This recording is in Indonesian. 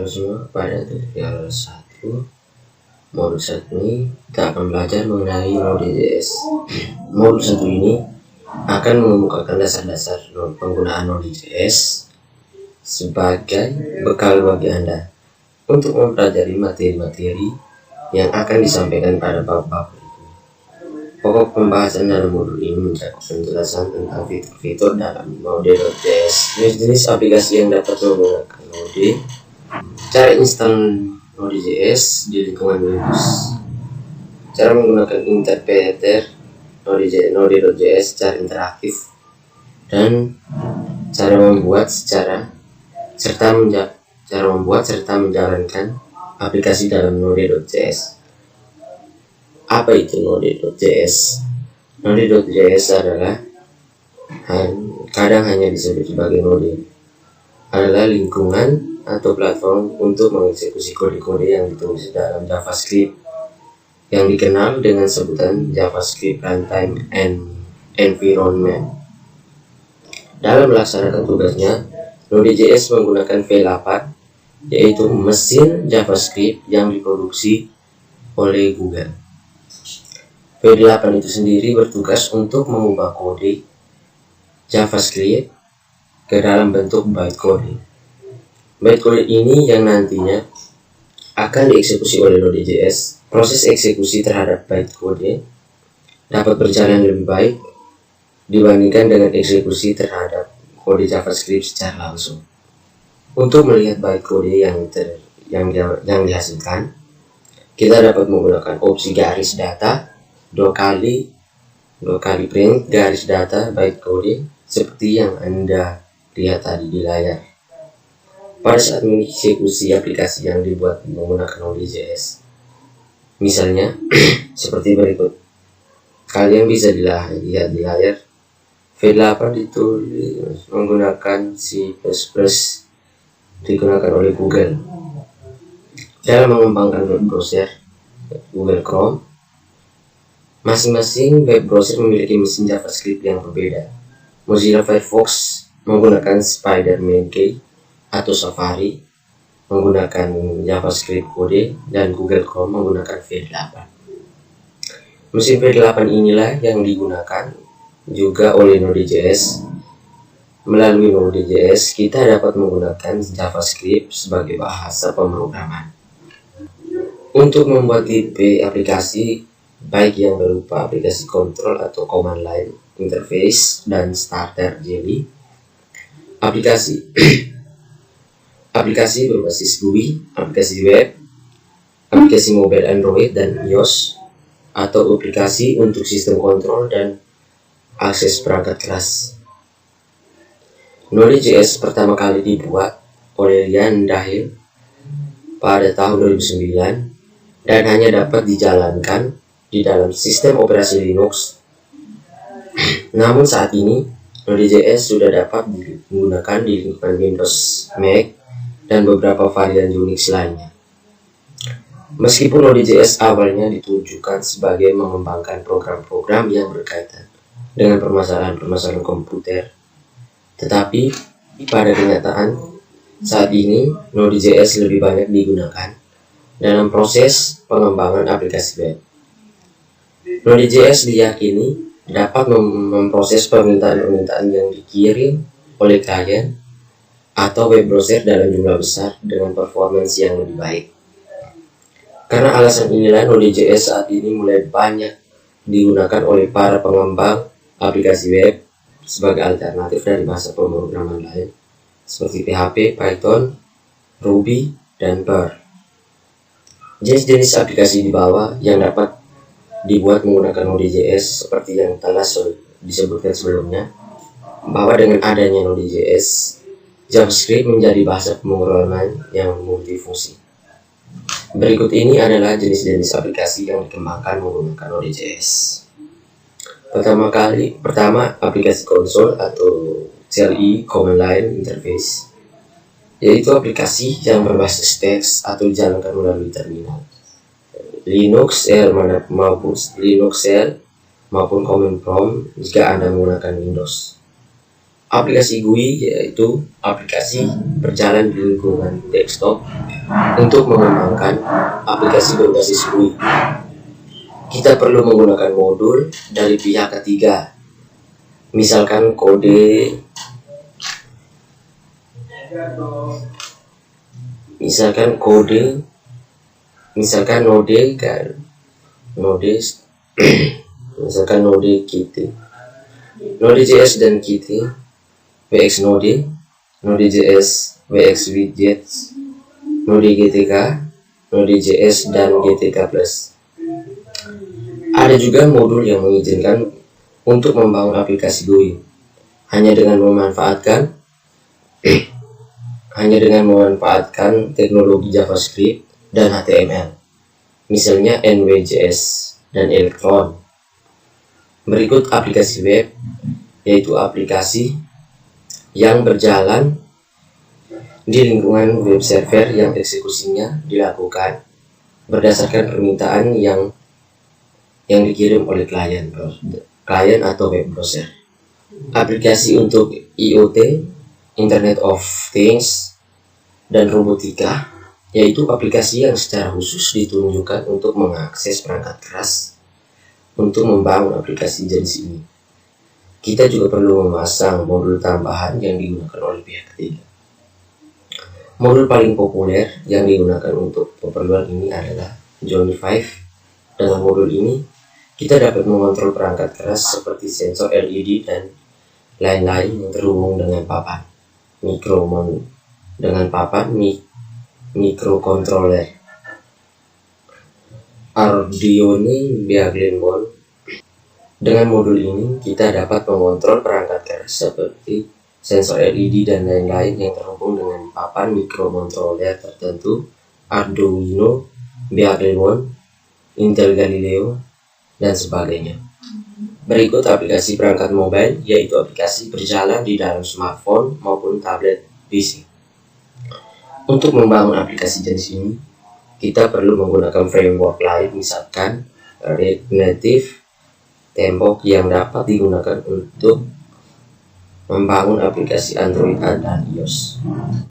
semua, pada tutorial 1 modul 1 ini kita akan belajar mengenai Node.js. Modul 1 ini akan mengemukakan dasar-dasar penggunaan Node.js sebagai bekal bagi Anda untuk mempelajari materi-materi yang akan disampaikan pada bab-bab itu. Pokok pembahasan dalam modul ini mencakup penjelasan tentang fitur-fitur dalam Node.js, jenis-jenis aplikasi yang dapat menggunakan Node, cara install Node.js di lingkungan Windows, cara menggunakan interpreter Node.js secara interaktif, dan cara membuat serta menjalankan aplikasi dalam Node.js. Apa itu Node.js? Node.js adalah kadang hanya disebut sebagai Node, adalah lingkungan atau platform untuk mengeksekusi kode-kode yang ditulis dalam JavaScript yang dikenal dengan sebutan JavaScript Runtime Environment. Dalam melaksanakan tugasnya, Node.js menggunakan V8, yaitu mesin JavaScript yang diproduksi oleh Google. V8 itu sendiri bertugas untuk mengubah kode JavaScript ke dalam bentuk bytecode. Bytecode ini yang nantinya akan dieksekusi oleh Node.js. Proses eksekusi terhadap bytecode dapat berjalan lebih baik dibandingkan dengan eksekusi terhadap kode JavaScript secara langsung. Untuk melihat bytecode yang dihasilkan, kita dapat menggunakan opsi garis data, dua kali print garis data bytecode seperti yang Anda lihat tadi di layar. Pada saat mengeksekusi aplikasi yang dibuat menggunakan Node.js, misalnya seperti berikut. Kalian bisa lihat di layar, V8 ditulis menggunakan C++ digunakan oleh Google dalam mengembangkan web browser Google Chrome. Masing-masing web browser memiliki mesin JavaScript yang berbeda. Mozilla Firefox menggunakan Spider-Man Key atau Safari menggunakan JavaScript Code, dan Google Chrome menggunakan V8. Mesin V8 inilah yang digunakan juga oleh Node.js. Melalui Node.js, kita dapat menggunakan JavaScript sebagai bahasa pemrograman untuk membuat tipe aplikasi, baik yang berupa aplikasi kontrol atau command line interface dan starter jelly, aplikasi berbasis GUI, aplikasi web, aplikasi mobile Android dan iOS, atau aplikasi untuk sistem kontrol dan akses perangkat keras. Node.js pertama kali dibuat oleh Ian Dahil pada tahun 2009 dan hanya dapat dijalankan di dalam sistem operasi Linux. Namun saat ini Node.js sudah dapat digunakan di lingkungan Windows, Mac, dan beberapa varian Unix lainnya. Meskipun Node.js awalnya ditujukan sebagai mengembangkan program-program yang berkaitan dengan permasalahan-permasalahan komputer, tetapi pada kenyataan saat ini Node.js lebih banyak digunakan dalam proses pengembangan aplikasi web. Node.js diyakini dapat memproses permintaan-permintaan yang dikirim oleh klien atau web browser dalam jumlah besar dengan performance yang lebih baik. Karena alasan inilah Node.js saat ini mulai banyak digunakan oleh para pengembang aplikasi web sebagai alternatif dari bahasa pemrograman lain seperti PHP, Python, Ruby, dan Perl. Jenis-jenis aplikasi di bawah yang dapat dibuat menggunakan Node.js seperti yang telah disebutkan sebelumnya, bahwa dengan adanya Node.js, JavaScript menjadi bahasa pemrograman yang multifungsi. Berikut ini adalah jenis-jenis aplikasi yang dikembangkan menggunakan Node.js. Pertama, aplikasi konsol atau CLI Command Line Interface, yaitu aplikasi yang berbasis teks atau dijalankan melalui terminal. Linux Shell maupun Command Prompt jika Anda menggunakan Windows. Aplikasi GUI yaitu aplikasi berjalan di lingkungan desktop untuk mengembangkan aplikasi berbasis GUI. Kita perlu menggunakan modul dari pihak ketiga, misalkan Node misalkan Node.js dan Qt, WX Node.js, WX Widgets, Node GTK, Node.js dan GTK+. Ada juga modul yang mengizinkan untuk membangun aplikasi GUI hanya dengan memanfaatkan teknologi JavaScript dan HTML, misalnya NWJS dan Electron. Berikut aplikasi web, yaitu aplikasi yang berjalan di lingkungan web server yang eksekusinya dilakukan berdasarkan permintaan yang dikirim oleh klien atau web browser. Aplikasi untuk IoT, Internet of Things, dan robotika, yaitu aplikasi yang secara khusus ditunjukkan untuk mengakses perangkat keras untuk membangun aplikasi jenis ini. Kita juga perlu memasang modul tambahan yang digunakan oleh pihak ketiga. Modul paling populer yang digunakan untuk keperluan ini adalah Johnny 5. Dengan modul ini, kita dapat mengontrol perangkat keras seperti sensor LED dan lain-lain yang terhubung dengan papan mikrocontroller. Arduino Beaglebone. Dengan modul ini, kita dapat mengontrol perangkat keras seperti sensor LED dan lain-lain yang terhubung dengan papan mikrocontroller tertentu, Arduino Beaglebone, Intel Galileo, dan sebagainya. Berikut aplikasi perangkat mobile, yaitu aplikasi berjalan di dalam smartphone maupun tablet PC. Untuk membangun aplikasi jenis ini, kita perlu menggunakan framework lain, misalkan React Native, Tembok yang dapat digunakan untuk membangun aplikasi Android dan iOS.